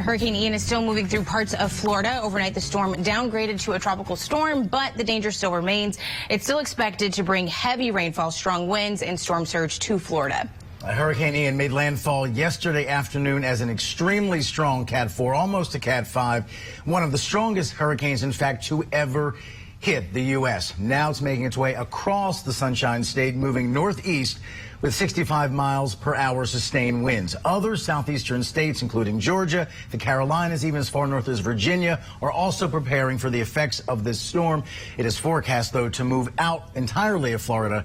Hurricane Ian is still moving through parts of Florida. Overnight, the storm downgraded to a tropical storm, but the danger still remains. It's still expected to bring heavy rainfall, strong winds, and storm surge to Florida. Hurricane Ian made landfall yesterday afternoon as an extremely strong Cat 4, almost a Cat 5, one of the strongest hurricanes, in fact, to ever hit the U.S. Now it's making its way across the Sunshine State, moving northeast with 65 miles per hour sustained winds. Other southeastern states, including Georgia, the Carolinas, even as far north as Virginia, are also preparing for the effects of this storm. It is forecast, though, to move out entirely of Florida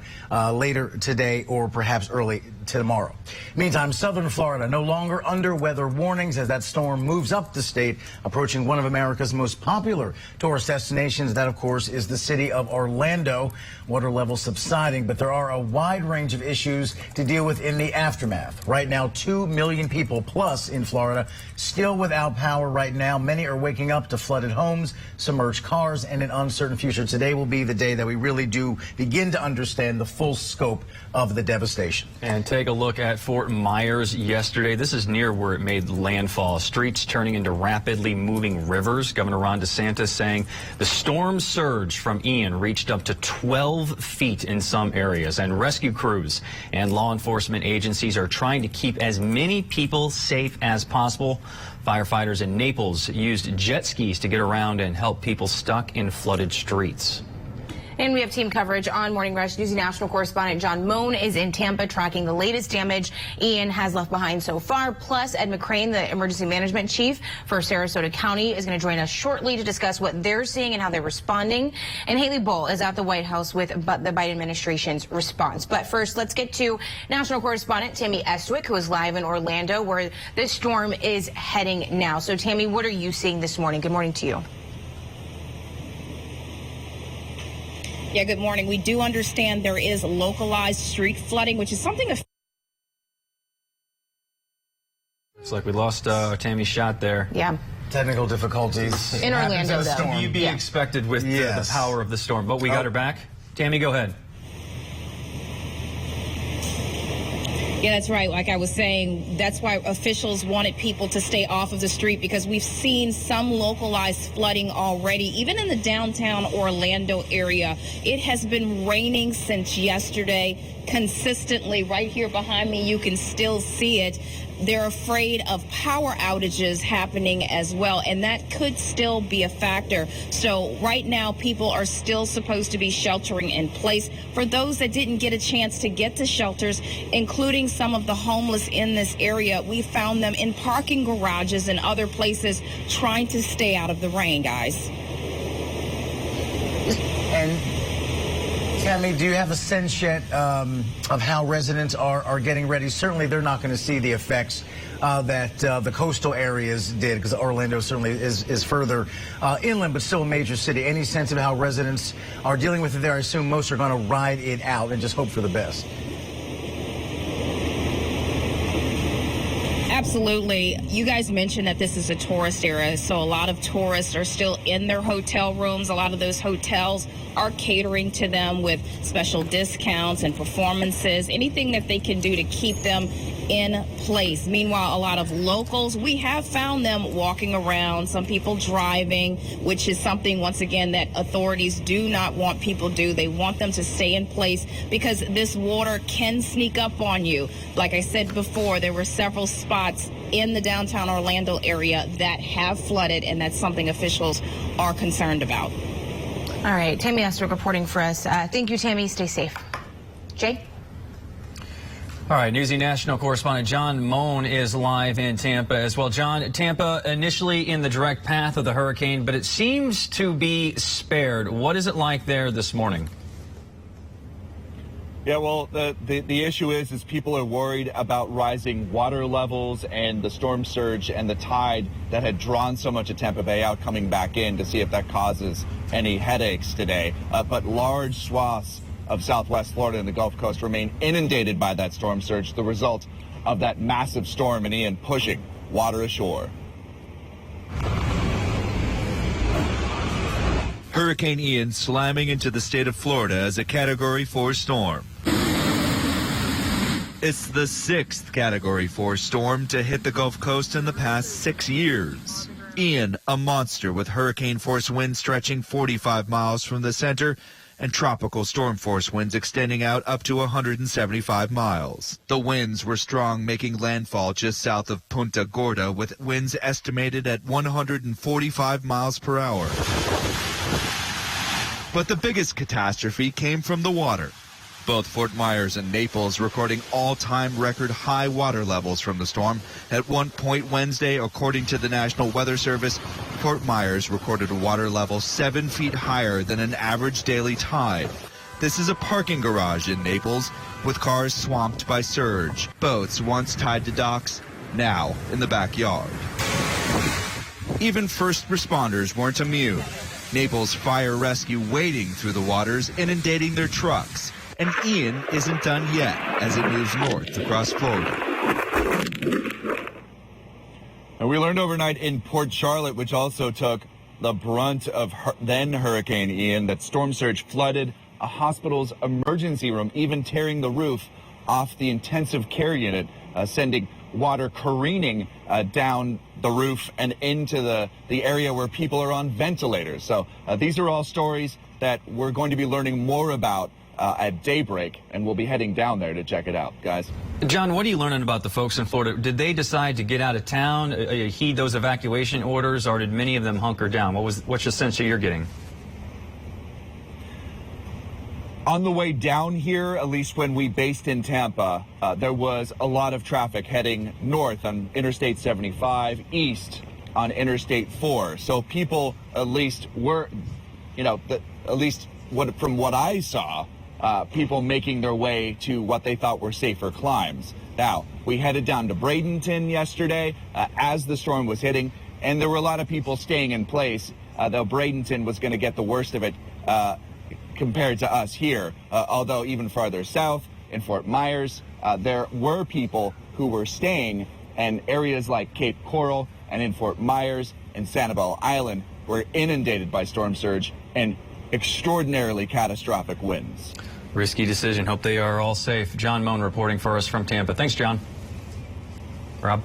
later today or perhaps early tomorrow. Meantime, southern Florida no longer under weather warnings as that storm moves up the state, approaching one of America's most popular tourist destinations. That, of course, is the city of Orlando. Water levels subsiding, but there are a wide range of issues to deal with in the aftermath. Right now, 2 million people plus in Florida still without power right now. Many are waking up to flooded homes, submerged cars, and an uncertain future. Today will be the day that we really do begin to understand the full scope of the devastation. And take a look at Fort Myers yesterday. This is near where it made landfall. Streets turning into rapidly moving rivers. Governor Ron DeSantis saying the storm surge from Ian reached up to 12 feet in some areas, and rescue crews and law enforcement agencies are trying to keep as many people safe as possible. Firefighters in Naples used jet skis to get around and help people stuck in flooded streets. And we have team coverage on Morning Rush. Newsy national correspondent John Moan is in Tampa tracking the latest damage Ian has left behind so far. Plus, Ed McCrane, the emergency management chief for Sarasota County, is going to join us shortly to discuss what they're seeing and how they're responding. And Haley Bull is at the White House with the Biden administration's response. But first, let's get to national correspondent Tammy Estwick, who is live in Orlando, where this storm is heading now. So, Tammy, what are you seeing this morning? Good morning to you. Yeah, good morning. We do understand there is localized street flooding, which is something. It's like we lost Tammy's shot there. Yeah. Technical difficulties in Orlando, though. You'd be expected with the power of the storm, but we got her back. Tammy, go ahead. Yeah, that's right. Like I was saying, that's why officials wanted people to stay off of the street, because we've seen some localized flooding already, even in the downtown Orlando area. It has been raining since yesterday consistently. Right here behind me, you can still see it. They're afraid of power outages happening as well, and that could still be a factor. So right now, people are still supposed to be sheltering in place. For those that didn't get a chance to get to shelters, including some of the homeless in this area, we found them in parking garages and other places trying to stay out of the rain, guys. And Tammy, do you have a sense yet of how residents are getting ready? Certainly, they're not going to see the effects that the coastal areas did, because Orlando certainly is further inland, but still a major city. Any sense of how residents are dealing with it there? I assume most are going to ride it out and just hope for the best. Absolutely. You guys mentioned that this is a tourist area, so a lot of tourists are still in their hotel rooms. A lot of those hotels are catering to them with special discounts and performances, anything that they can do to keep them in place. Meanwhile, a lot of locals, we have found them walking around, some people driving, which is something, once again, that authorities do not want people to do. They want them to stay in place because this water can sneak up on you. Like I said before, there were several spots in the downtown Orlando area that have flooded, and that's something officials are concerned about. All right, Tammy Estwick reporting for us. Thank you, Tammy. Stay safe. Jay? All right, Newsy national correspondent John Moan is live in Tampa as well. John, Tampa initially in the direct path of the hurricane, but it seems to be spared. What is it like there this morning? Yeah, well, the issue is people are worried about rising water levels and the storm surge and the tide that had drawn so much of Tampa Bay out coming back in to see if that causes any headaches today. But large swaths of southwest Florida and the Gulf Coast remain inundated by that storm surge, the result of that massive storm and Ian pushing water ashore. Hurricane Ian slamming into the state of Florida as a Category 4 storm. It's the 6th Category 4 storm to hit the Gulf Coast in the past 6 years. Ian, a monster with hurricane-force winds stretching 45 miles from the center and tropical storm-force winds extending out up to 175 miles. The winds were strong, making landfall just south of Punta Gorda with winds estimated at 145 miles per hour. But the biggest catastrophe came from the water. Both Fort Myers and Naples recording all-time record high water levels from the storm. At one point Wednesday, according to the National Weather Service, Fort Myers recorded a water level 7 feet higher than an average daily tide. This is a parking garage in Naples with cars swamped by surge. Boats once tied to docks, now in the backyard. Even first responders weren't immune. Naples fire rescue wading through the waters, inundating their trucks. And Ian isn't done yet as it moves north across Florida. And we learned overnight in Port Charlotte, which also took the brunt of then Hurricane Ian, that storm surge flooded a hospital's emergency room, even tearing the roof off the intensive care unit, sending water careening down the roof and into the area where people are on ventilators. So these are all stories that we're going to be learning more about at daybreak, and we'll be heading down there to check it out, guys. John, what are you learning about the folks in Florida? Did they decide to get out of town, heed those evacuation orders, or did many of them hunker down? What's the sense that you're getting? On the way down here, at least when we based in Tampa, there was a lot of traffic heading north on Interstate 75, east on Interstate 4. So people at least were, from what I saw, people making their way to what they thought were safer climbs. Now, we headed down to Bradenton yesterday as the storm was hitting, and there were a lot of people staying in place, though Bradenton was going to get the worst of it compared to us here. Although even farther south in Fort Myers, there were people who were staying, and areas like Cape Coral and in Fort Myers and Sanibel Island were inundated by storm surge and extraordinarily catastrophic winds. Risky decision. Hope they are all safe. John Moan reporting for us from Tampa. Thanks, John. Rob?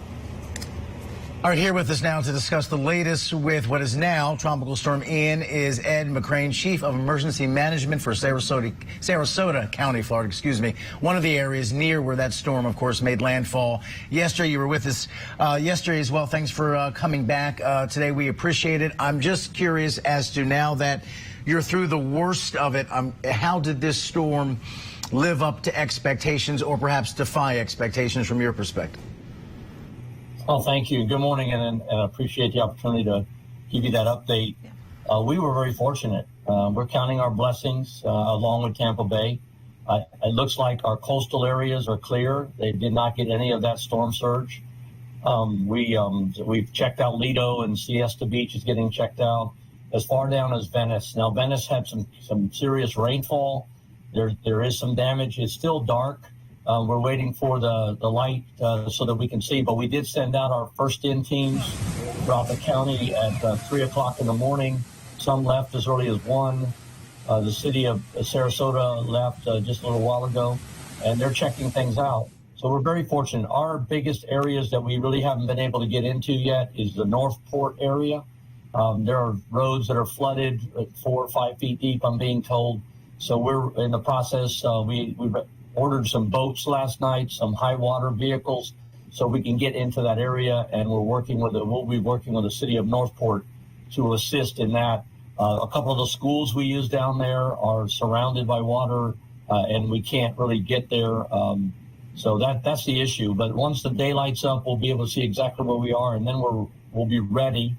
All right, here with us now to discuss the latest with what is now Tropical Storm Ian is Ed McCrane, Chief of Emergency Management for Sarasota County, Florida, excuse me. One of the areas near where that storm, of course, made landfall. Yesterday, you were with us yesterday as well. Thanks for coming back today. We appreciate it. I'm just curious as to now that you're through the worst of it, how did this storm live up to expectations or perhaps defy expectations from your perspective? Well, thank you. Good morning, and I appreciate the opportunity to give you that update. We were very fortunate. We're counting our blessings along with Tampa Bay. It looks like our coastal areas are clear. They did not get any of that storm surge. We've checked out Lido, and Siesta Beach is getting checked out. As far down as Venice. Now, Venice had some serious rainfall. There is some damage. It's still dark. We're waiting for the light so that we can see. But we did send out our first in teams throughout the county at 3 o'clock in the morning. Some left as early as 1. The city of Sarasota left just a little while ago, and they're checking things out. So we're very fortunate. Our biggest areas that we really haven't been able to get into yet is the North Port area. There are roads that are flooded 4 or 5 feet deep, I'm being told. So we're in the process. We ordered some boats last night, some high water vehicles, so we can get into that area. And we'll be working with the city of Northport to assist in that. A couple of the schools we use down there are surrounded by water, and we can't really get there. So that's the issue. But once the day lights up, we'll be able to see exactly where we are, and then we'll be ready.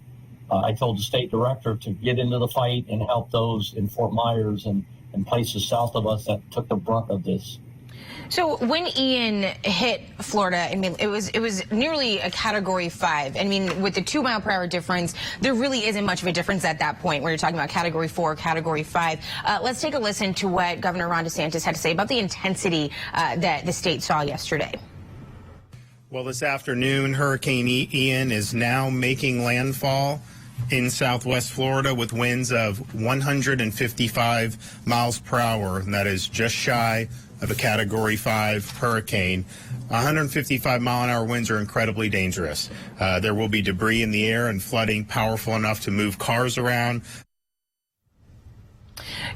I told the state director to get into the fight and help those in Fort Myers and places south of us that took the brunt of this. So when Ian hit Florida, I mean, it was nearly a Category 5. I mean, with the 2 mile per hour difference, there really isn't much of a difference at that point when you're talking about Category 4, Category 5. Let's take a listen to what Governor Ron DeSantis had to say about the intensity that the state saw yesterday. Well, this afternoon, Hurricane Ian is now making landfall in southwest Florida with winds of 155 miles per hour, and that is just shy of a Category 5 hurricane. 155-mile-an-hour winds are incredibly dangerous. There will be debris in the air and flooding powerful enough to move cars around.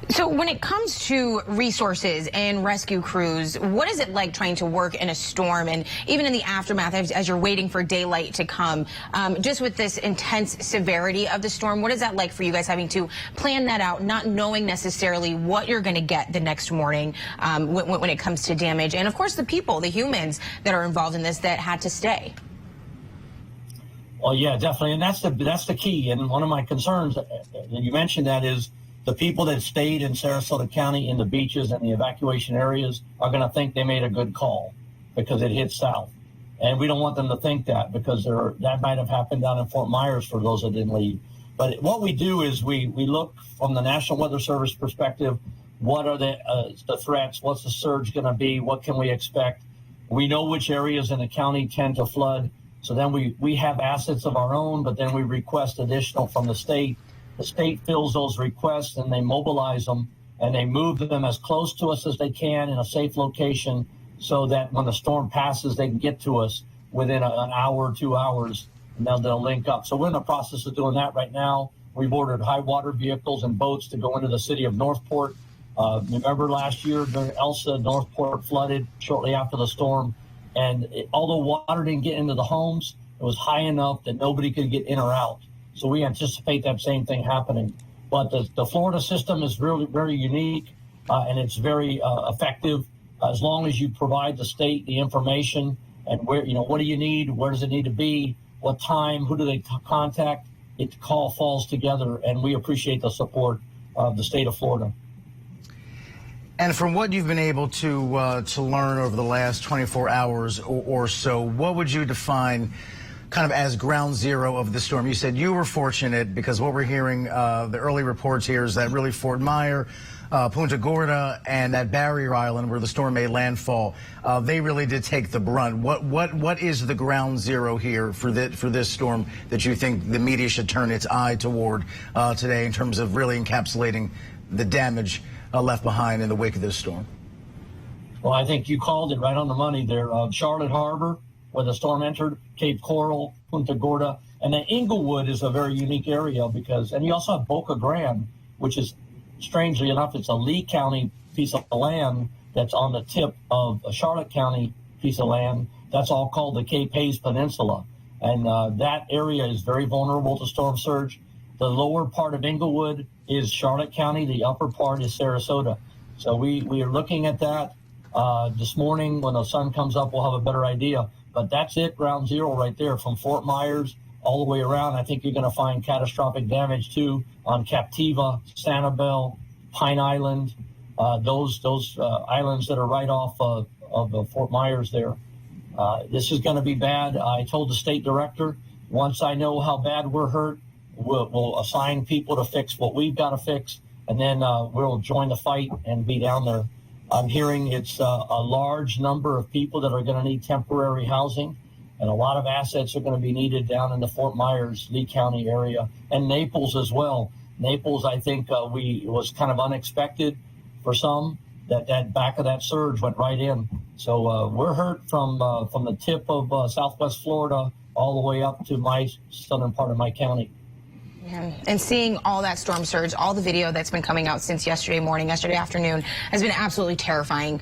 So when it comes to resources and rescue crews, what is it like trying to work in a storm and even in the aftermath as you're waiting for daylight to come, just with this intense severity of the storm? What is that like for you guys having to plan that out, not knowing necessarily what you're going to get the next morning when it comes to damage? And of course, the people, the humans that are involved in this that had to stay. Well, yeah, definitely. And that's the key. And one of my concerns, you mentioned that, is the people that stayed in Sarasota County in the beaches and the evacuation areas are going to think they made a good call because it hit south. And we don't want them to think that, because that might have happened down in Fort Myers for those that didn't leave. But what we do is we look from the National Weather Service perspective. What are the threats? What's the surge going to be? What can we expect? We know which areas in the county tend to flood. So then we have assets of our own, but then we request additional from the state. The state fills those requests and they mobilize them and they move them as close to us as they can in a safe location so that when the storm passes, they can get to us within an hour or 2 hours, and they'll link up. So we're in the process of doing that right now. We've ordered high water vehicles and boats to go into the city of Northport. Remember last year during Elsa, Northport flooded shortly after the storm. And although water didn't get into the homes, it was high enough that nobody could get in or out. So we anticipate that same thing happening. But the Florida system is really very unique, and it's very effective as long as you provide the state the information and where, what do you need, where does it need to be, what time, who do they contact. The call falls together, and we appreciate the support of the state of Florida. And from what you've been able to learn over the last 24 hours or so, what would you define kind of as ground zero of the storm? You said you were fortunate because what we're hearing, the early reports here is that really Fort Myers, Punta Gorda, and that barrier island where the storm made landfall, they really did take the brunt. What is the ground zero here for this storm that you think the media should turn its eye toward today in terms of really encapsulating the damage left behind in the wake of this storm? Well, I think you called it right on the money there. Charlotte Harbor, where the storm entered, Cape Coral, Punta Gorda, and then Inglewood is a very unique area and you also have Boca Grande, which is, strangely enough, it's a Lee County piece of land that's on the tip of a Charlotte County piece of land. That's all called the Cape Hayes Peninsula. And that area is very vulnerable to storm surge. The lower part of Inglewood is Charlotte County. The upper part is Sarasota. So we are looking at that. This morning when the sun comes up, we'll have a better idea. But that's it, ground zero right there, from Fort Myers all the way around. I think you're going to find catastrophic damage, too, on Captiva, Sanibel, Pine Island, those islands that are right off of Fort Myers there. This is going to be bad. I told the state director, once I know how bad we're hurt, we'll assign people to fix what we've got to fix, and then we'll join the fight and be down there. I'm hearing it's a large number of people that are going to need temporary housing, and a lot of assets are going to be needed down in the Fort Myers, Lee County area, and Naples as well. Naples, I think, was kind of unexpected for some. That back of that surge went right in. So we're hurt from the tip of Southwest Florida all the way up to my southern part of my county. Yeah. And seeing all that storm surge, all the video that's been coming out since yesterday morning, yesterday afternoon, has been absolutely terrifying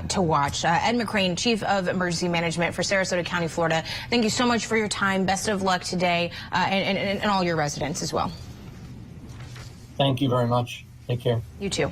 to watch. Ed McCrane, Chief of Emergency Management for Sarasota County, Florida, thank you so much for your time. Best of luck today and all your residents as well. Thank you very much. Take care. You too.